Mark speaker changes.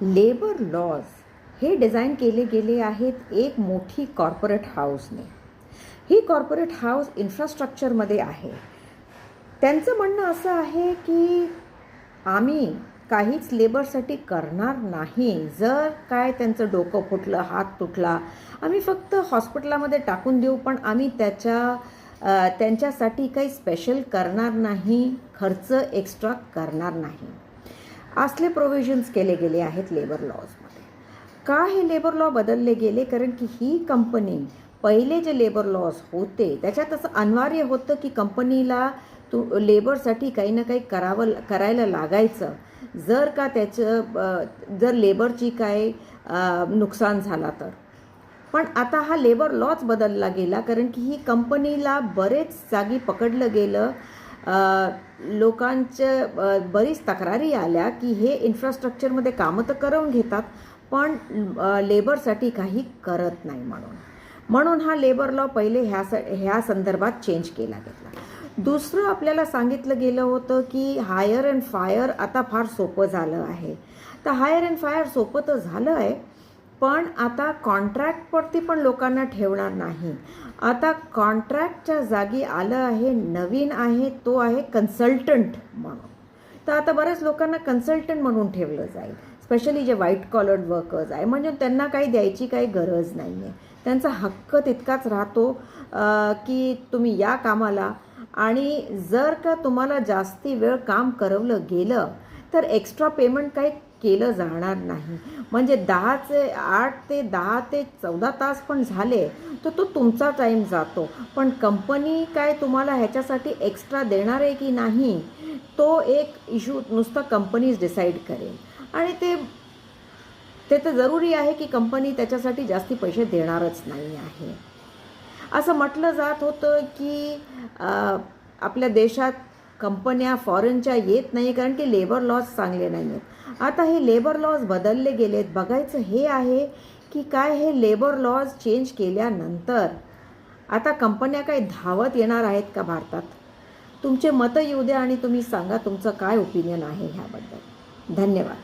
Speaker 1: Labour lodge हे design केले गेले आहेत एक मोठी कॉर्पोरेट हाऊसने. ही कॉर्पोरेट हाऊस इन्फ्रास्ट्रक्चरमध्ये आहे. त्यांचं म्हणणं असं आहे की आम्ही काहीच लेबरसाठी करणार नाही. जर काय त्यांचं डोकं फुटलं, हात तुटला, आम्ही फक्त हॉस्पिटलामध्ये टाकून देऊ, पण आम्ही त्यांच्यासाठी काही स्पेशल करणार नाही, खर्च एक्स्ट्रा करणार नाही. असले प्रोव्हिजन्स केले गेले आहेत लेबर लॉजमध्ये. का हे लेबर लॉ बदलले गेले? कारण की ही कंपनी पहिले जे लेबर लॉज होते त्याच्यात असं अनिवार्य होतं की कंपनीला लेबरसाठी काही ना काही करायला लागायचं. जर लेबरची काय नुकसान झाला तर. पण आता हा लेबर लॉच बदलला गेला कारण की ही कंपनीला बरेच जागी पकडलं गेलं. लोकांच्या बरीच तक्रारी आल्या की हे इन्फ्रास्ट्रक्चरमध्ये कामं तर करून घेतात पण लेबरसाठी काही करत नाही म्हणून हा लेबर लॉ पहिले ह्या संदर्भात चेंज केला गेला. दुसरं आपल्याला सांगितलं गेलं होतं की हायर अँड फायर आता फार सोपं झालं आहे. तर हायर अँड फायर सोपं तर झालं आहे, पण आता कॉन्ट्रॅक्टवरती पण लोकांना ठेवणार नाही. आता कॉन्ट्रॅक्टच्या जागी आलं आहे, नवीन आहे, तो आहे कन्सल्टंट म्हणून. तर आता बऱ्याच लोकांना कन्सल्टंट म्हणून ठेवलं जाईल, स्पेशली जे व्हाईट कॉलर्ड वर्कर्स आहे. म्हणजे त्यांना काही द्यायची काही गरज नाही आहे. त्यांचा हक्क तितकाच राहतो की तुम्ही या कामाला, आणि जर का तुम्हाला जास्ती वेळ काम करवलं गेलं तर एक्स्ट्रा पेमेंट काही केलं जाणार नाही. म्हणजे 8 ते 10 ते 14 तास पण झाले तर तो तुमचा टाईम जातो, पण कंपनी काय तुम्हाला ह्याच्यासाठी एक्स्ट्रा देणार आहे की नाही तो एक इश्यू नुसतं कंपनीज डिसाईड करेल. आणि ते तर जरुरी आहे की कंपनी त्याच्यासाठी जास्ती पैसे देणारच नाही आहे. असं म्हटलं जात होतं की आपल्या देशात कंपन्या फॉरेनच्या येत नाही कारण की लेबर लॉज चांगले नाही आहेत. आता हे लेबर लॉज बदलले गेलेत. बघायचं हे आहे की काय हे लेबर लॉज चेंज केल्यानंतर आता कंपन्या काय धावत येणार आहेत का भारतात? तुमचे मतं येऊ द्या आणि तुम्ही सांगा तुमचं काय ओपिनियन आहे ह्याबद्दल. धन्यवाद.